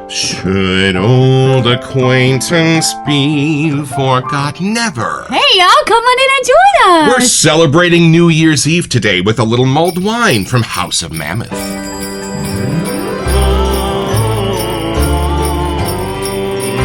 Should old acquaintance be forgot never? Hey, y'all, come on in and join us. We're celebrating New Year's Eve today with a little mulled wine from House of Mammoth.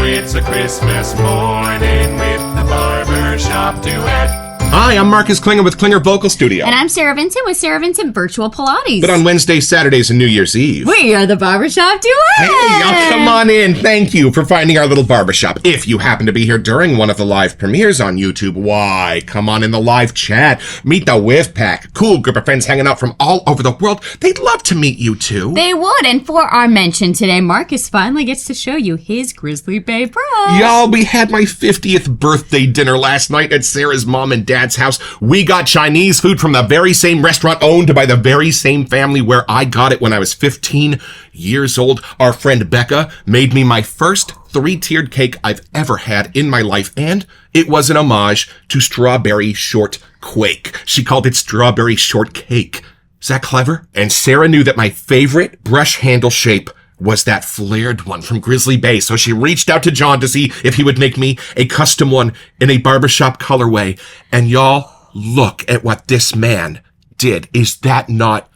It's a Christmas morning with the Barbershop Duet. Hi, I'm Marcus Klinger with Klinger Vocal Studio. And I'm Sarah Vincent with Sarah Vincent Virtual Pilates. But on Wednesdays, Saturdays, and New Year's Eve, we are the Barbershop Duet. Hey, y'all, come on in. Thank you for finding our little barbershop. If you happen to be here during one of the live premieres on YouTube, why, come on in the live chat. Meet the Whiff Pack. Cool group of friends hanging out from all over the world. They'd love to meet you, too. They would. And for our mention today, Marcus finally gets to show you his Grizzly Bay brush. Y'all, we had my 50th birthday dinner last night at Sarah's mom and dad's house. We got Chinese food from the very same restaurant owned by the very same family where I got it when I was 15 years old. Our friend Becca made me my first 3-tiered cake I've ever had in my life, and it was an homage to Strawberry Shortquake. She called it Strawberry Shortcake. Is that clever? And Sarah knew that my favorite brush handle shape was that flared one from Grizzly Bay, so she reached out to John to see if he would make me a custom one in a barbershop colorway. And y'all, look at what this man did. Is that not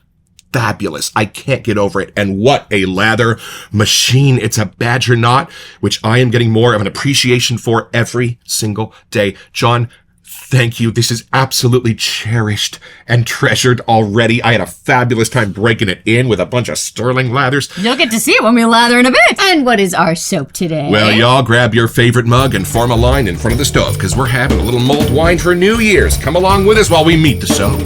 fabulous? I can't get over it. And what a lather machine. It's a badger knot, which I am getting more of an appreciation for every single day. John, thank you. This is absolutely cherished and treasured already. I had a fabulous time breaking it in with a bunch of sterling lathers. You'll get to see it when we lather in a bit. And what is our soap today? Well, y'all grab your favorite mug and form a line in front of the stove, because we're having a little mulled wine for New Year's. Come along with us while we meet the soap.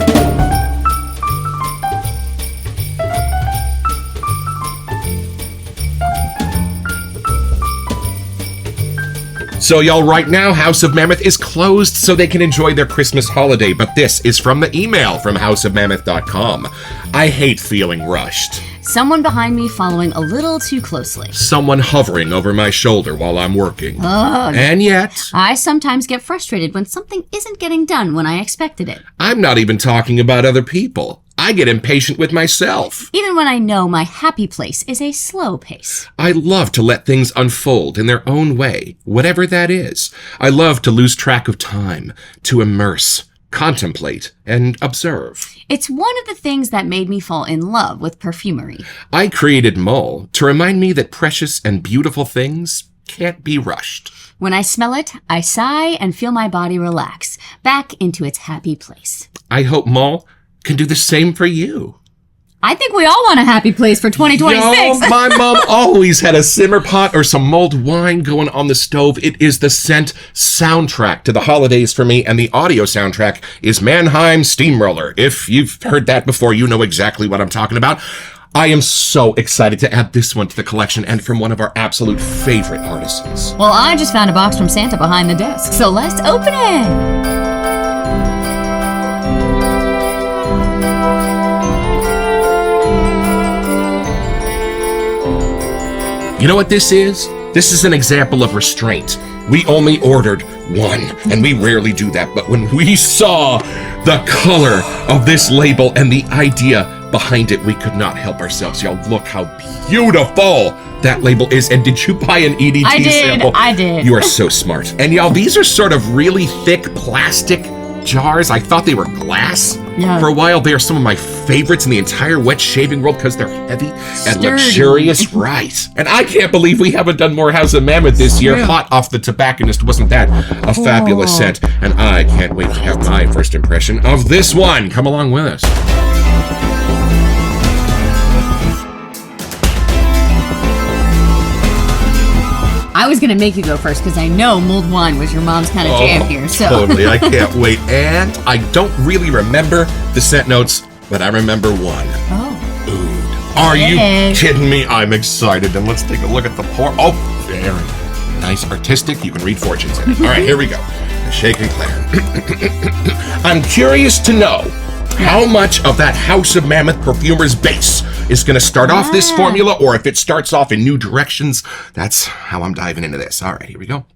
So y'all, right now, House of Mammoth is closed so they can enjoy their Christmas holiday, but this is from the email from houseofmammoth.com. I hate feeling rushed. Someone behind me following a little too closely. Someone hovering over my shoulder while I'm working. Ugh. And yet, I sometimes get frustrated when something isn't getting done when I expected it. I'm not even talking about other people. I get impatient with myself. Even when I know my happy place is a slow pace. I love to let things unfold in their own way, whatever that is. I love to lose track of time, to immerse, contemplate, and observe. It's one of the things that made me fall in love with perfumery. I created Mull to remind me that precious and beautiful things can't be rushed. When I smell it, I sigh and feel my body relax, back into its happy place. I hope Mull can do the same for you. I think we all want a happy place for 2026. Yo, my mom always had a simmer pot or some mulled wine going on the stove. It is the scent soundtrack to the holidays for me, and the audio soundtrack is Mannheim Steamroller. If you've heard that before, you know exactly what I'm talking about. I am so excited to add this one to the collection, and from one of our absolute favorite artisans. Well, I just found a box from Santa behind the desk, so let's open it. You know what this is? This is an example of restraint. We only ordered one, and we rarely do that, but when we saw the color of this label and the idea behind it, we could not help ourselves. Y'all, look how beautiful that label is. And did you buy an EDT sample? I did. You are so smart. And y'all, these are sort of really thick plastic jars. I thought they were glass. Yeah. For a while, they are some of my favorites in the entire wet shaving world because they're heavy and Sturdy. luxurious. Right. And I can't believe we haven't done more House of Mammoth this year. Yeah. Hot off the tobacconist. Wasn't that a fabulous scent? And I can't wait to have my first impression of this one. Come along with us. I was going to make you go first because I know mulled wine was your mom's kind of jam here. So Totally. I can't wait. And I don't really remember the scent notes, but I remember one. Oh. Oud. Are you kidding me? I'm excited. And let's take a look at the pour. Oh, very nice. Artistic. You can read fortunes in it. All right, here we go. Shake and Claire. I'm curious to know how much of that House of Mammoth perfumer's base is going to start off this formula, or if it starts off in new directions. That's how I'm diving into this. All right, here we go.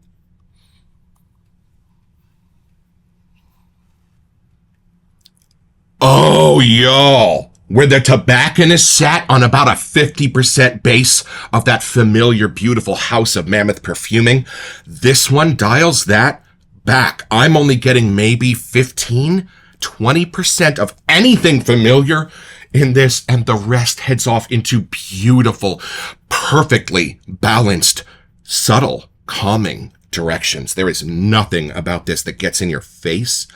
Oh, y'all. where the tobacconist sat on about a 50% base of that familiar, beautiful House of Mammoth perfuming. This one dials that back. I'm only getting maybe 15-20% of anything familiar in this, and the rest heads off into beautiful, perfectly balanced, subtle, calming directions. There is nothing about this that gets in your face.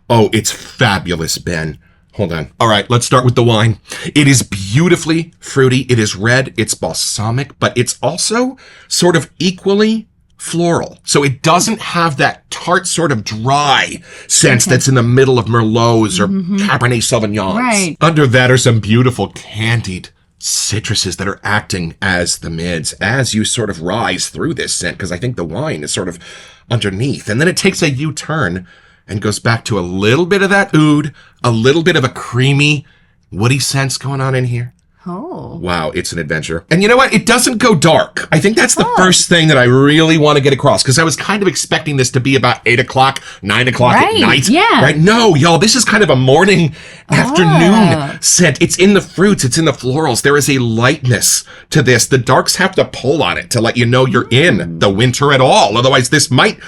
Oh, it's fabulous, Ben. Hold on. All right, let's start with the wine. It is beautifully fruity. It is red. It's balsamic, but it's also sort of equally floral. So it doesn't have that tart sort of dry sense that's in the middle of Merlots or Cabernet Sauvignons. Right. Under that are some beautiful candied citruses that are acting as the mids as you sort of rise through this scent, because I think the wine is sort of underneath. And then it takes a U-turn and goes back to a little bit of that oud, a little bit of a creamy, woody sense going on in here. Oh. Wow, it's an adventure. And you know what? It doesn't go dark. I think that's the first thing that I really want to get across, because I was kind of expecting this to be about 8 o'clock, 9 o'clock at night. Yeah. Right? No, y'all, this is kind of a morning, afternoon scent. It's in the fruits. It's in the florals. There is a lightness to this. The darks have to pull on it to let you know you're in the winter at all. Otherwise, this might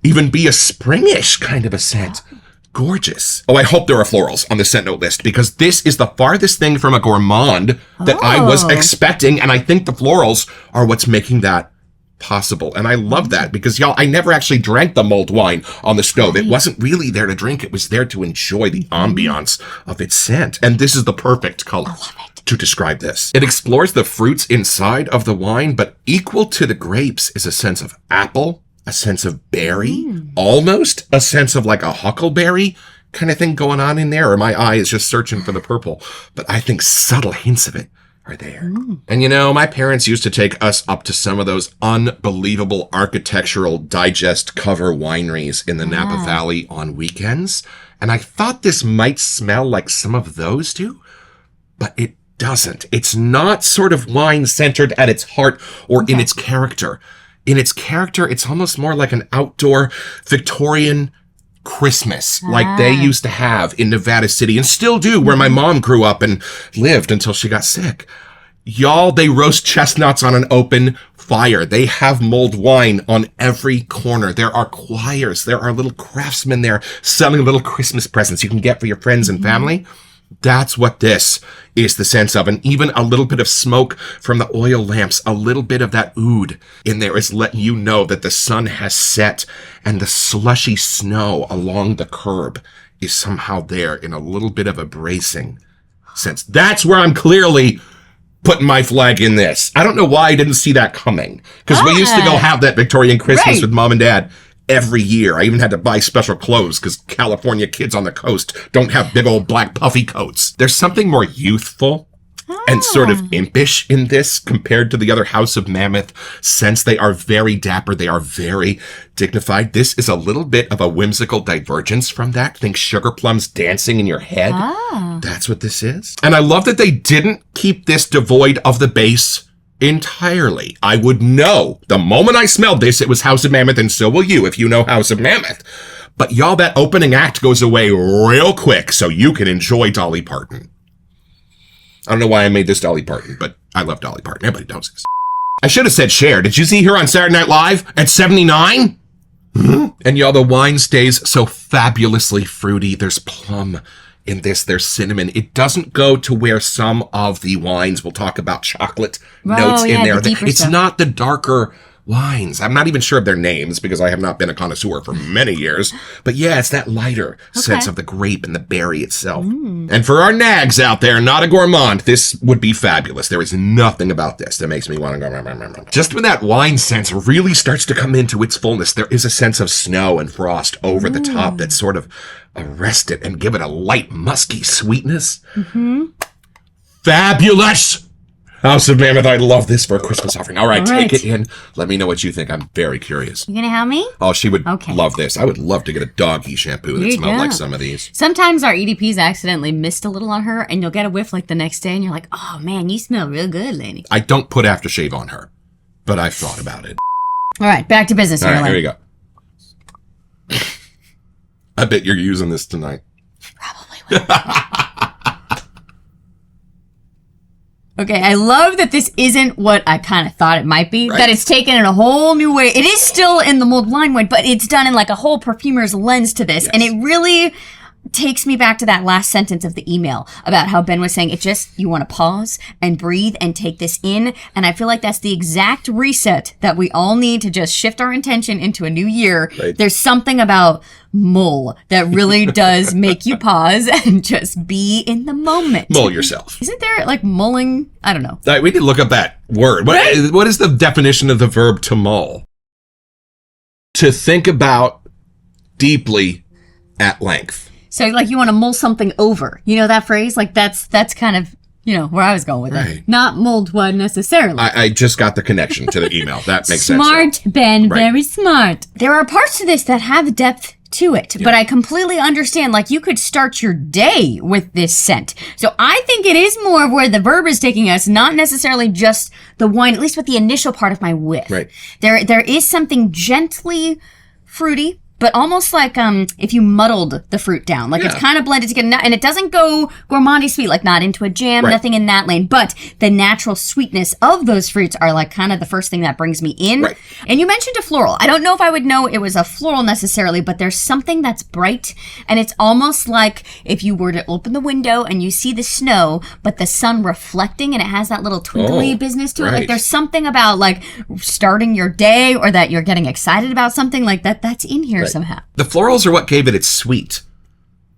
even be a springish kind of a scent. Gorgeous. Oh, I hope there are florals on the scent note list, because this is the farthest thing from a gourmand that I was expecting. And I think the florals are what's making that possible. And I love that, because y'all, I never actually drank the mulled wine on the stove. It wasn't really there to drink. It was there to enjoy the ambiance of its scent. And this is the perfect color to describe this. It explores the fruits inside of the wine, but equal to the grapes is a sense of apple, a sense of berry, almost a sense of like a huckleberry kind of thing going on in there, or my eye is just searching for the purple. But I think subtle hints of it are there. And you know, my parents used to take us up to some of those unbelievable architectural digest cover wineries in the Napa Valley on weekends. And I thought this might smell like some of those too, but it doesn't. It's not sort of wine centered at its heart or in its character. In its character, it's almost more like an outdoor Victorian Christmas, like they used to have in Nevada City and still do, where my mom grew up and lived until she got sick. Y'all, they roast chestnuts on an open fire. They have mulled wine on every corner. There are choirs. There are little craftsmen there selling little Christmas presents you can get for your friends and family. That's what this is the sense of. And even a little bit of smoke from the oil lamps, a little bit of that oud in there is letting you know that the sun has set, and the slushy snow along the curb is somehow there in a little bit of a bracing sense. That's where I'm clearly putting my flag in this. I don't know why I didn't see that coming, because we used to go have that Victorian Christmas with mom and dad every year. I even had to buy special clothes because California kids on the coast don't have big old black puffy coats. There's something more youthful and sort of impish in this compared to the other House of Mammoth scents. They are very dapper. They are very dignified. This is a little bit of a whimsical divergence from that. Think sugar plums dancing in your head. That's what this is. And I love that they didn't keep this devoid of the base entirely. I would know the moment I smelled this, it was House of Mammoth, and so will you if you know House of Mammoth. But y'all, that opening act goes away real quick so you can enjoy Dolly Parton. I don't know why I made this Dolly Parton, but I love Dolly Parton. Everybody knows this. I should have said Cher. Did you see her on Saturday Night Live at 79? And y'all, the wine stays so fabulously fruity. There's plum in this, there's cinnamon. It doesn't go to where some of the wines, we'll talk about chocolate notes in there. It's stuff. Not the darker wines. I'm not even sure of their names because I have not been a connoisseur for many years. But yeah, it's that lighter sense of the grape and the berry itself. And for our nags out there, not a gourmand, this would be fabulous. There is nothing about this that makes me want to go. Just when that wine sense really starts to come into its fullness, there is a sense of snow and frost over the top that sort of arrest it and give it a light, musky sweetness. Fabulous! House of Mammoth, I love this for a Christmas offering. All right, take it in. Let me know what you think. I'm very curious. You gonna help me? Oh, she would love this. I would love to get a doggy shampoo that smelled like some of these. Sometimes our EDPs accidentally missed a little on her, and you'll get a whiff like the next day, and you're like, oh man, you smell real good, lady. I don't put aftershave on her, but I've thought about it. All right, back to business. All right, here you go. I bet you're using this tonight. Probably will. Okay, I love that this isn't what I kind of thought it might be. Right. That it's taken in a whole new way. It is still in the mulled wine way, but it's done in like a whole perfumer's lens to this. Yes. And it really takes me back to that last sentence of the email about how Ben was saying you want to pause and breathe and take this in. And I feel like that's the exact reset that we all need to just shift our intention into a new year. Right. There's something about Mull that really does make you pause and just be in the moment. Mull yourself. Isn't there like mulling? I don't know. We need to look up that word. Right? What is the definition of the verb to mull? To think about deeply at length. So, like, you want to mull something over. You know that phrase? Like, that's kind of, where I was going with it. Not mulled wine necessarily. I just got the connection to the email. That makes sense. Smart, Ben. Right. Very smart. There are parts to this that have depth to it, but I completely understand, like, you could start your day with this scent. So I think it is more of where the verb is taking us, not necessarily just the wine, at least with the initial part of my whiff. Right. There is something gently fruity, but almost like if you muddled the fruit down. Like, it's kind of blended together. And it doesn't go gourmandy sweet, like not into a jam, nothing in that lane. But the natural sweetness of those fruits are like kind of the first thing that brings me in. Right. And you mentioned a floral. I don't know if I would know it was a floral necessarily, but there's something that's bright. And it's almost like if you were to open the window and you see the snow, but the sun reflecting and it has that little twinkly business to it. Like, there's something about like starting your day or that you're getting excited about something like that. That's in here. Somehow. The florals are what gave it its sweet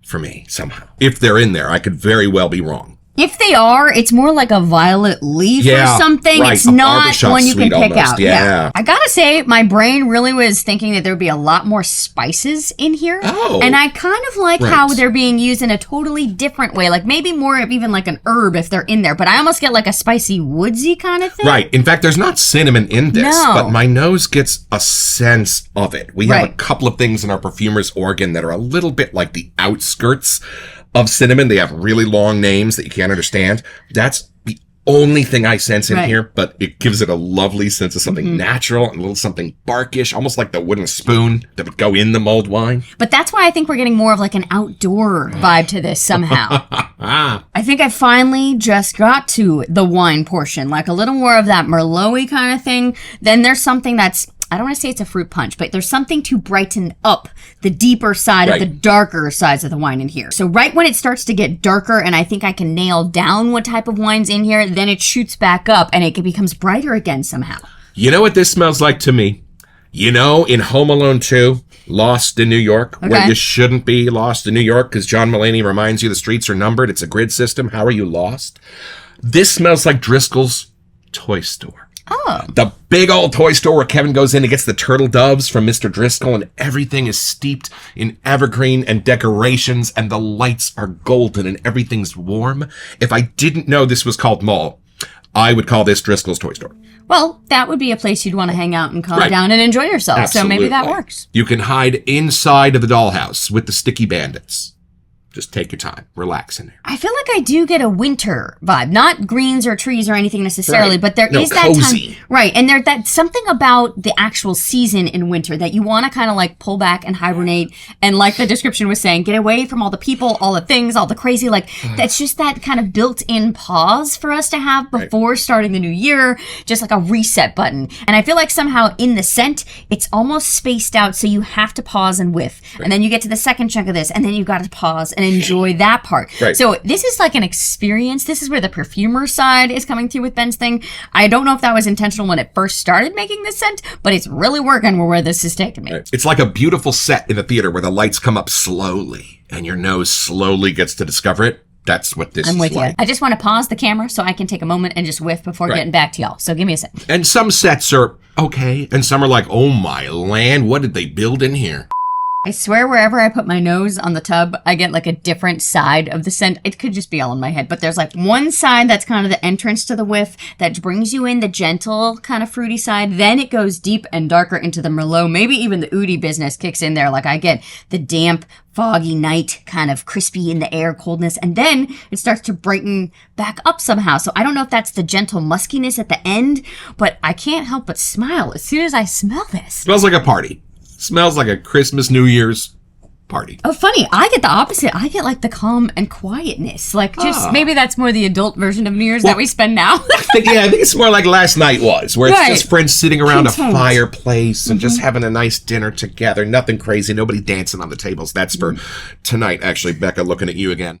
for me, somehow. If they're in there, I could very well be wrong. If they are, it's more like a violet leaf or something. Right. It's not one you can pick out. Yeah. I gotta say, my brain really was thinking that there would be a lot more spices in here. Oh. And I kind of like how they're being used in a totally different way. Like maybe more of even like an herb if they're in there. But I almost get like a spicy woodsy kind of thing. Right. In fact, there's not cinnamon in this, but my nose gets a sense of it. We have a couple of things in our perfumer's organ that are a little bit like the outskirts of cinnamon. They have really long names that you can't understand. That's the only thing I sense in here, but it gives it a lovely sense of something natural and a little something barkish, almost like the wooden spoon that would go in the mulled wine. But that's why I think we're getting more of like an outdoor vibe to this somehow. I think I finally just got to the wine portion, like a little more of that Merlot-y kind of thing. Then there's something that's, I don't want to say it's a fruit punch, but there's something to brighten up the deeper side of the darker sides of the wine in here. So right when it starts to get darker and I think I can nail down what type of wine's in here, then it shoots back up and it becomes brighter again somehow. You know what this smells like to me? You know, in Home Alone 2, Lost in New York, where you shouldn't be lost in New York because John Mulaney reminds you the streets are numbered. It's a grid system. How are you lost? This smells like Driscoll's toy store. Oh. The big old toy store where Kevin goes in and gets the turtle doves from Mr. Driscoll, and everything is steeped in evergreen and decorations, and the lights are golden and everything's warm. If I didn't know this was called Mull, I would call this Driscoll's toy store. Well, that would be a place you'd want to hang out and calm down and enjoy yourself. Absolutely. So maybe that works. You can hide inside of the dollhouse with the sticky bandits. Just take your time. Relax in there. I feel like I do get a winter vibe. Not greens or trees or anything necessarily, but there is that cozy time. Right. And there's that something about the actual season in winter that you want to kind of like pull back and hibernate. And like the description was saying, get away from all the people, all the things, all the crazy. Like that's just that kind of built-in pause for us to have before starting the new year. Just like a reset button. And I feel like somehow in the scent, it's almost spaced out. So you have to pause and whiff. And then you get to the second chunk of this and then you've got to pause and enjoy that part. So this is like an experience. This is where the perfumer side is coming through with Ben's thing. I don't know if that was intentional when it first started making this scent, but it's really working where this is taking me. It's like a beautiful set in a theater where the lights come up slowly and your nose slowly gets to discover it. That's what this is like. I'm with you. I just want to pause the camera so I can take a moment and just whiff before getting back to y'all. So give me a second. And some sets are okay, and some are like, oh my land, what did they build in here? I swear wherever I put my nose on the tub, I get like a different side of the scent. It could just be all in my head, but there's like one side that's kind of the entrance to the whiff that brings you in the gentle kind of fruity side. Then it goes deep and darker into the Merlot. Maybe even the Oudi business kicks in there. Like I get the damp, foggy night kind of crispy in the air coldness. And then it starts to brighten back up somehow. So I don't know if that's the gentle muskiness at the end, but I can't help but smile as soon as I smell this. Smells like a party. Smells like a Christmas, New Year's party. Oh, funny. I get the opposite. I get like the calm and quietness. Like just maybe that's more the adult version of New Year's that we spend now. I think it's more like last night was, where it's just friends sitting around a fireplace and just having a nice dinner together. Nothing crazy. Nobody dancing on the tables. That's for tonight, actually. Becca, looking at you again.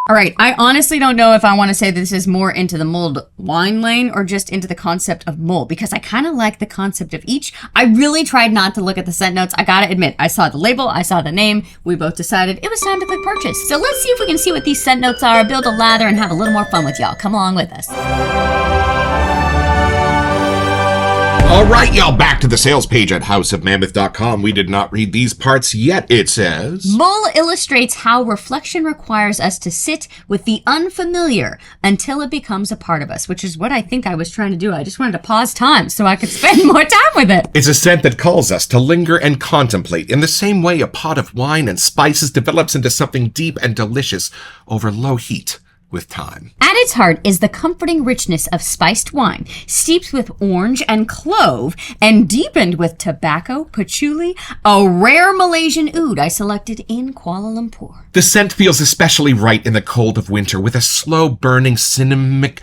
All right. I honestly don't know if I want to say this is more into the mulled wine lane or just into the concept of mull, because I kind of like the concept of each. I really tried not to look at the scent notes. I gotta admit, I saw the label, I saw the name. We both decided it was time to click purchase. So let's see if we can see what these scent notes are, build a lather, and have a little more fun with y'all. Come along with us. All right, y'all, back to the sales page at houseofmammoth.com. We did not read these parts yet. It says, Mull illustrates how reflection requires us to sit with the unfamiliar until it becomes a part of us, which is what I think I was trying to do. I just wanted to pause time so I could spend more time with it. It's a scent that calls us to linger and contemplate in the same way a pot of wine and spices develops into something deep and delicious over low heat with time. At its heart is the comforting richness of spiced wine, steeped with orange and clove, and deepened with tobacco, patchouli, a rare Malaysian oud I selected in Kuala Lumpur. The scent feels especially right in the cold of winter with a slow burning cinnamic...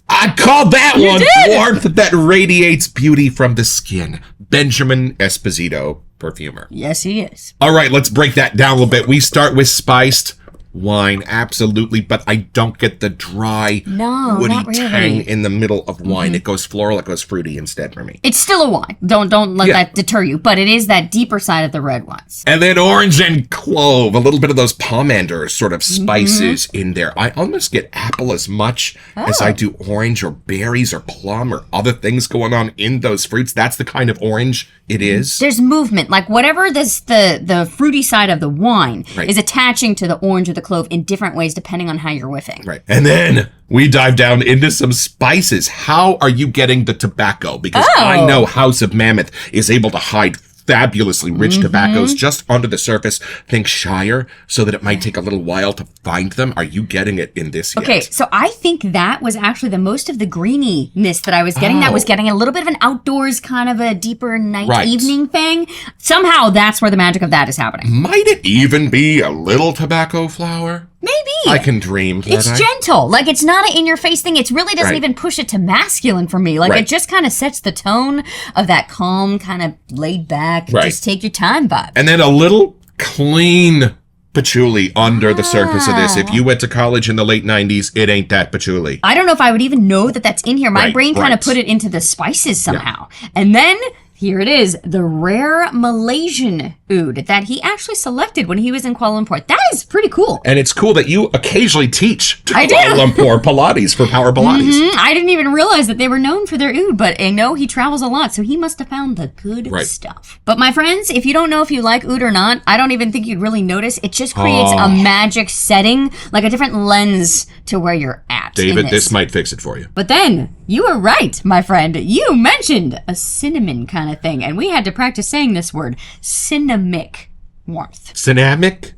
I call that one warmth that radiates beauty from the skin. Benjamin Esposito, perfumer. Yes, he is. All right, let's break that down a little bit. We start with spiced wine, absolutely, but I don't get the dry, woody tang in the middle of wine. It goes floral, it goes fruity instead for me. It's still a wine. Don't let that deter you, but it is that deeper side of the red wines. And then orange and clove, a little bit of those pomander sort of spices in there. I almost get apple as much as I do orange or berries or plum or other things going on in those fruits. That's the kind of orange it is. There's movement, like whatever the fruity side of the wine is attaching to the orange or the clove in different ways depending on how you're whiffing. Right. And then we dive down into some spices. How are you getting the tobacco? Because I know House of Mammoth is able to hide fabulously rich tobaccos just under the surface. Think Shire, so that it might take a little while to find them. Are you getting it in this yet? Okay, so I think that was actually the most of the greeniness that I was getting. That was getting a little bit of an outdoors kind of a deeper night evening thing. Somehow that's where the magic of that is happening. Might it even be a little tobacco flower? Maybe. I can dream. It's gentle. Like, it's not an in-your-face thing. It really doesn't even push it to masculine for me. Like, it just kind of sets the tone of that calm, kind of laid back, just take your time vibe. And then a little clean patchouli under the surface of this. If you went to college in the late 90s, it ain't that patchouli. I don't know if I would even know that that's in here. My brain kind of put it into the spices somehow. And then... here it is, the rare Malaysian oud that he actually selected when he was in Kuala Lumpur. That is pretty cool. And it's cool that you occasionally teach Kuala Lumpur Pilates for Power Pilates. I didn't even realize that they were known for their oud, but I know he travels a lot, so he must have found the good stuff. But my friends, if you don't know if you like oud or not, I don't even think you'd really notice. It just creates a magic setting, like a different lens to where you're at. David, this might fix it for you. But then, you were right, my friend. You mentioned a cinnamon kind of thing, and we had to practice saying this word, cinnamic warmth. Cinnamic?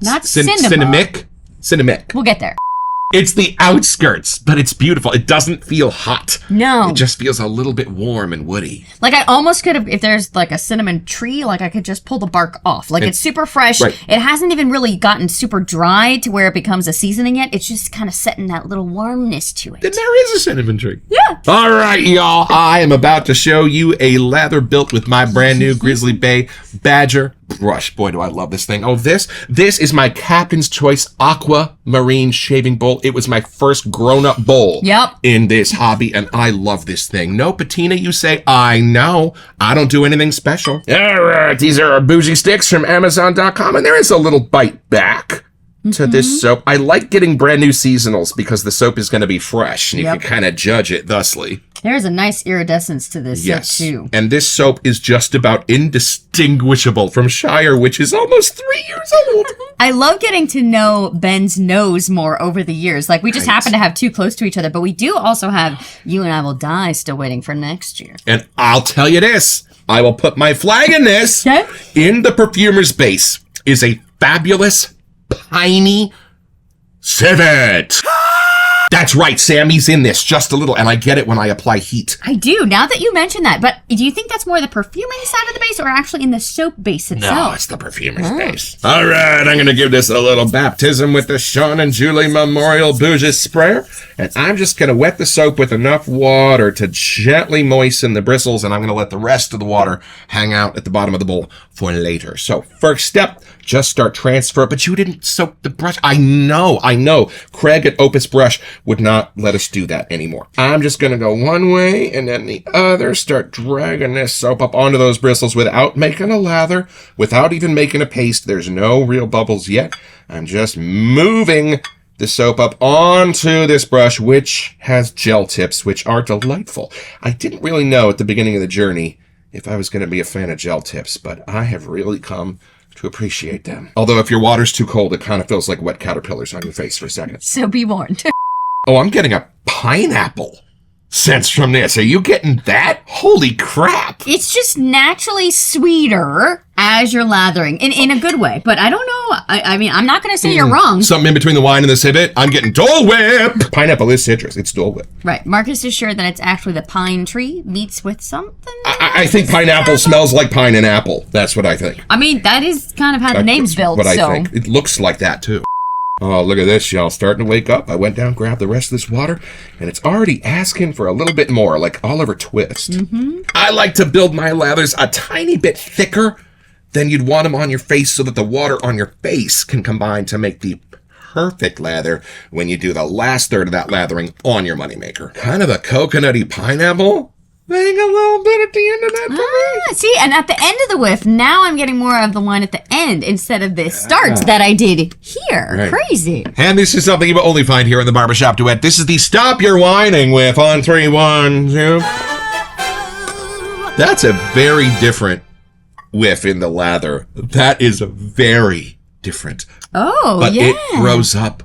Not cinema. Cinnamic. We'll get there. It's the outskirts, but it's beautiful. It doesn't feel hot. No. It just feels a little bit warm and woody. Like, I almost could have, if there's like a cinnamon tree, like I could just pull the bark off. Like, it's super fresh. It hasn't even really gotten super dry to where it becomes a seasoning yet. It's just kind of setting that little warmness to it. Then there is a cinnamon tree. Yeah. All right, y'all. I am about to show you a lather built with my brand new Grizzly Bay Badger brush. Boy, do I love this thing. Oh, this is my Captain's Choice Aqua Marine shaving bowl. It was my first grown-up bowl in this hobby, and I love this thing. No patina, you say? I know. I don't do anything special. All right, these are our bougie sticks from Amazon.com, and there is a little bite back to this soap. I like getting brand new seasonals because the soap is going to be fresh, and you can kind of judge it thusly. There's a nice iridescence to this soap, too. And this soap is just about indistinguishable from Shire, which is almost 3 years old. I love getting to know Ben's nose more over the years. Like, we just happen to have two close to each other, but we do also have You and I Will Die still waiting for next year. And I'll tell you this, I will put my flag in this. In the perfumer's base is a fabulous, piney civet. That's right, Sammy's in this just a little, and I get it when I apply heat. I do, now that you mention that. But do you think that's more the perfuming side of the base or actually in the soap base itself? No, it's the perfuming base. All right, I'm going to give this a little baptism with the Sean and Julie Memorial Bougie Sprayer, and I'm just going to wet the soap with enough water to gently moisten the bristles, and I'm going to let the rest of the water hang out at the bottom of the bowl for later. So, first step, just start transfer, but you didn't soak the brush. I know. Craig at Opus Brush would not let us do that anymore. I'm just going to go one way and then the other, start dragging this soap up onto those bristles without making a lather, without even making a paste. There's no real bubbles yet. I'm just moving the soap up onto this brush, which has gel tips, which are delightful. I didn't really know at the beginning of the journey if I was going to be a fan of gel tips, but I have really come to appreciate them. Although if your water's too cold, it kind of feels like wet caterpillars on your face for a second. So be warned. Oh, I'm getting a pineapple sense from this. Are you getting that? Holy crap. It's just naturally sweeter as you're lathering, in a good way. But I don't know. I mean, I'm not going to say you're wrong. Something in between the wine and the civet. I'm getting Dole Whip. Pineapple is citrus. It's Dole Whip. Right. Marcus is sure that it's actually the pine tree meets with something. I think pineapple smells like pine and apple. That's what I think. I mean, that is kind of how the name's built. What I think. It looks like that, too. Oh, look at this, y'all. Starting to wake up. I went down, grabbed the rest of this water, and it's already asking for a little bit more, like Oliver Twist. I like to build my lathers a tiny bit thicker than you'd want them on your face so that the water on your face can combine to make the perfect lather when you do the last third of that lathering on your moneymaker. Kind of a coconutty pineapple. Think a little bit at the end of that for me. See, and at the end of the whiff, now I'm getting more of the wine at the end instead of the start that I did here. Right. Crazy. And this is something you will only find here in the Barbershop Duet. This is the Stop Your Whining with on 3, 1, 2. That's a very different whiff in the lather. That is very different. Oh, but yeah. it grows up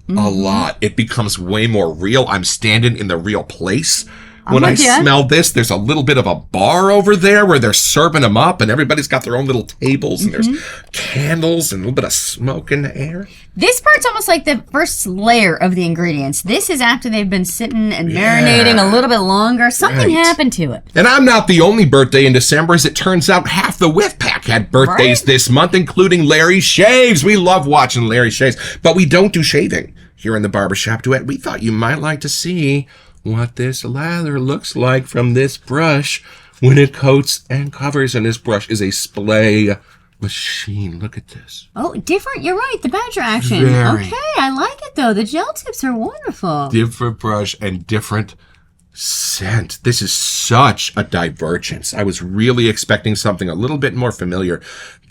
a lot. It becomes way more real. I'm standing in the real place. When I smell this, there's a little bit of a bar over there where they're serving them up, and everybody's got their own little tables, and there's candles and a little bit of smoke in the air. This part's almost like the first layer of the ingredients. This is after they've been sitting and marinating a little bit longer. Something happened to it. And I'm not the only birthday in December. As it turns out, half the Whiff Pack had birthdays this month, including Larry Shaves. We love watching Larry Shaves, but we don't do shaving here in the Barbershop Duet. We thought you might like to see what this lather looks like from this brush when it coats and covers. And this brush is a splay machine. Look at this. Oh, different. You're right. The badger action. Very. Okay, I like it though. The gel tips are wonderful. Different brush and different scent. This is such a divergence. I was really expecting something a little bit more familiar.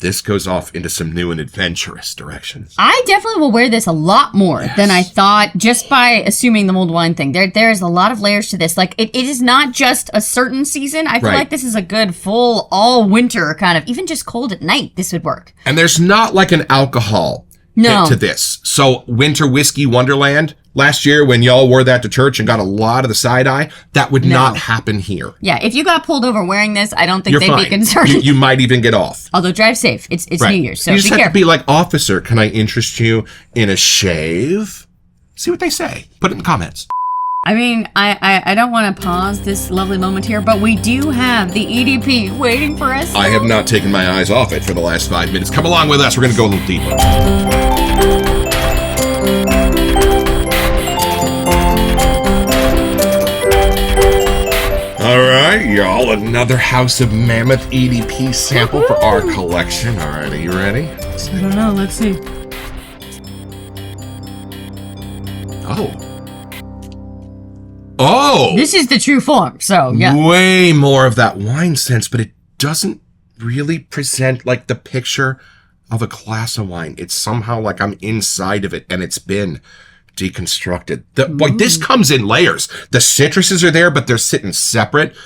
This goes off into some new and adventurous directions. I definitely will wear this a lot more than I thought, just by assuming the mulled wine thing. There's a lot of layers to this. Like, it is not just a certain season. I feel like this is a good full all winter kind of, even just cold at night, this would work. And there's not like an alcohol hit to this. So Winter Whiskey Wonderland, last year when y'all wore that to church and got a lot of the side eye, that would not happen here. Yeah, if you got pulled over wearing this, I don't think You're they'd fine. be concerned. You might even get off. Although drive safe. It's New Year's, so you just be have careful. to be like, officer, can I interest you in a shave? See what they say. Put it in the comments. I mean, I don't want to pause this lovely moment here, but we do have the EDP waiting for us. I have not taken my eyes off it for the last 5 minutes. Come along with us. We're going to go a little deeper. All right, y'all. Another House of Mammoth EDP sample for our collection. All right, are you ready? I don't know. Let's see. Oh! This is the true form, so yeah. Way more of that wine sense, but it doesn't really present like the picture of a glass of wine. It's somehow like I'm inside of it and it's been deconstructed. Like this comes in layers. The citruses are there, but they're sitting separate.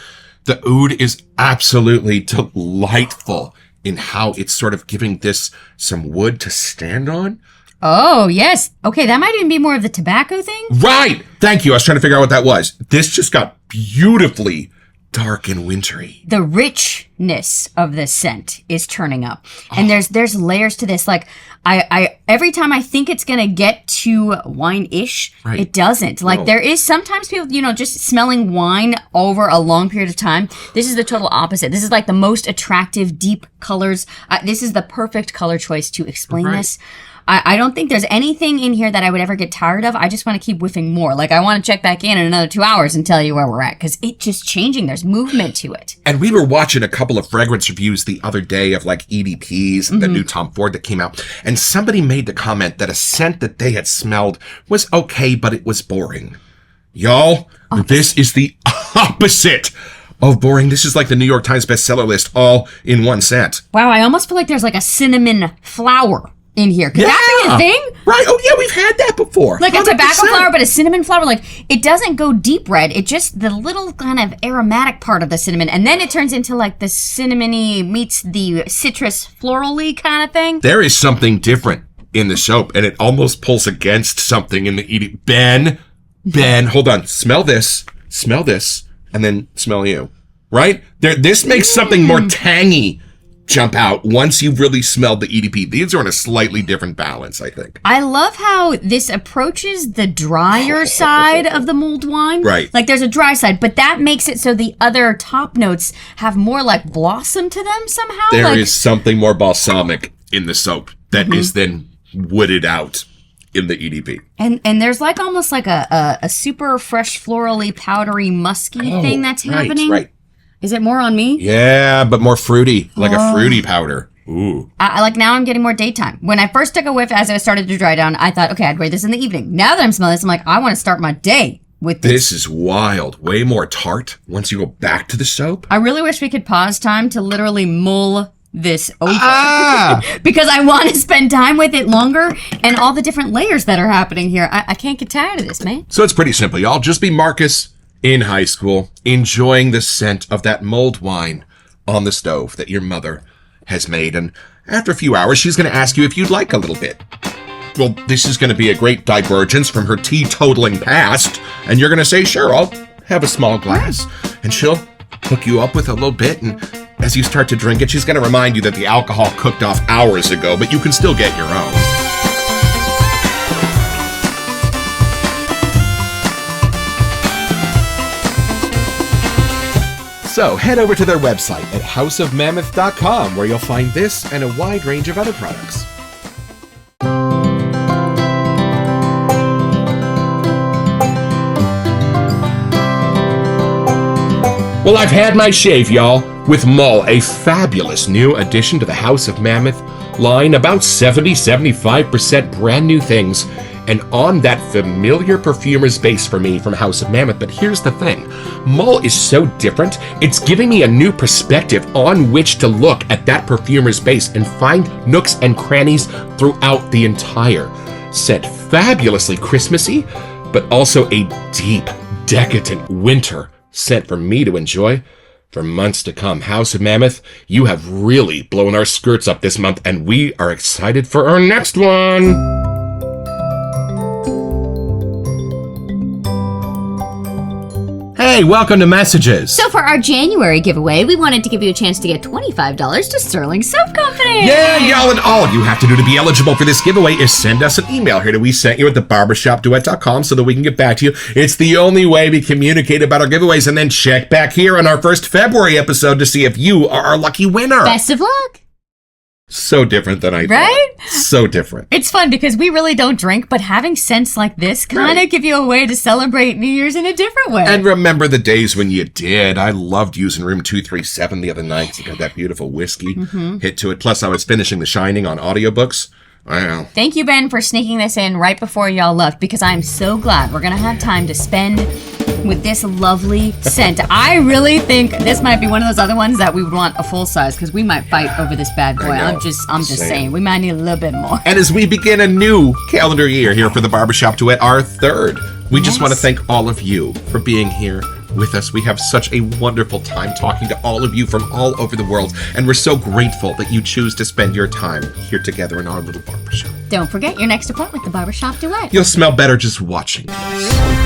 The oud is absolutely delightful in how it's sort of giving this some wood to stand on. Oh, yes. Okay, that might even be more of the tobacco thing. Right. Thank you. I was trying to figure out what that was. This just got beautifully dark and wintry. The richness of this scent is turning up. And there's layers to this. Like, I every time I think it's gonna get to wine-ish, Right. it doesn't. Like, No. there is sometimes people, just smelling wine over a long period of time. This is the total opposite. This is like the most attractive, deep colors. This is the perfect color choice to explain Right. this. I don't think there's anything in here that I would ever get tired of. I just want to keep whiffing more. Like, I want to check back in another 2 hours and tell you where we're at, because it's just changing. There's movement to it. And we were watching a couple of fragrance reviews the other day of like EDPs, the new Tom Ford that came out. And somebody made the comment that a scent that they had smelled was okay, but it was boring. Y'all, this is the opposite of boring. This is like the New York Times bestseller list all in one scent. Wow, I almost feel like there's like a cinnamon flower in here. Could that be a thing? Right. Oh, yeah, we've had that before. Like a 100%. tobacco flower, but a cinnamon flower. Like, it doesn't go deep red. It just, the little kind of aromatic part of the cinnamon. And then it turns into like the cinnamony meets the citrus florally kind of thing. There is something different in the soap, and it almost pulls against something in the eating. Ben, hold on. Smell this, and then smell you. Right? This makes something more tangy jump out once you've really smelled the EDP. These are in a slightly different balance, I think. I love how this approaches the drier side of the mulled wine. Right. Like, there's a dry side, but that makes it so the other top notes have more like blossom to them somehow. There is something more balsamic in the soap that is then wooded out in the EDP. And there's like almost like a super fresh florally powdery musky thing that's happening. Right. Is it more on me? Yeah, but more fruity, like a fruity powder. Ooh. I like, now I'm getting more daytime. When I first took a whiff as it started to dry down, I thought, okay, I'd wear this in the evening. Now that I'm smelling this, I'm like, I want to start my day with this. This is wild. Way more tart once you go back to the soap. I really wish we could pause time to literally mull this over. Ah! Because I want to spend time with it longer and all the different layers that are happening here. I can't get tired of this, man. So it's pretty simple, y'all. Just be Marcus in high school, enjoying the scent of that mulled wine on the stove that your mother has made. And after a few hours, she's going to ask you if you'd like a little bit. Well, this is going to be a great divergence from her teetotaling past. And you're going to say, sure, I'll have a small glass. And she'll hook you up with a little bit. And as you start to drink it, she's going to remind you that the alcohol cooked off hours ago, but you can still get your own. So head over to their website at houseofmammoth.com, where you'll find this and a wide range of other products. Well, I've had my shave, y'all, with Mull, a fabulous new addition to the House of Mammoth line, about 70-75% brand new things, and on that familiar perfumer's base for me from House of Mammoth. But here's the thing, Mull is so different, it's giving me a new perspective on which to look at that perfumer's base and find nooks and crannies throughout the entire scent. Fabulously Christmassy, but also a deep, decadent winter scent for me to enjoy for months to come. House of Mammoth, you have really blown our skirts up this month, and we are excited for our next one. Hey, welcome to Messages. So for our January giveaway, we wanted to give you a chance to get $25 to Sterling Soap Company. Yeah, y'all, and all you have to do to be eligible for this giveaway is send us an email here to we sent you at thebarbershopduet.com so that we can get back to you. It's the only way we communicate about our giveaways, and then check back here on our first February episode to see if you are our lucky winner. Best of luck. So different than I thought. Right? So different. It's fun because we really don't drink, but having scents like this kind of give you a way to celebrate New Year's in a different way. And remember the days when you did. I loved using room 237 the other night. It got that beautiful whiskey hit to it. Plus, I was finishing The Shining on audiobooks. Wow. Thank you, Ben, for sneaking this in right before y'all left, because I'm so glad we're going to have time to spend with this lovely scent. I really think this might be one of those other ones that we would want a full size, because we might fight over this bad boy. I'm just saying, we might need a little bit more. And as we begin a new calendar year here for the Barbershop Duet, our third, we just want to thank all of you for being here with us. We have such a wonderful time talking to all of you from all over the world, and we're so grateful that you choose to spend your time here together in our little barbershop. Don't forget your next appointment with the Barbershop Duet. You'll smell better just watching us.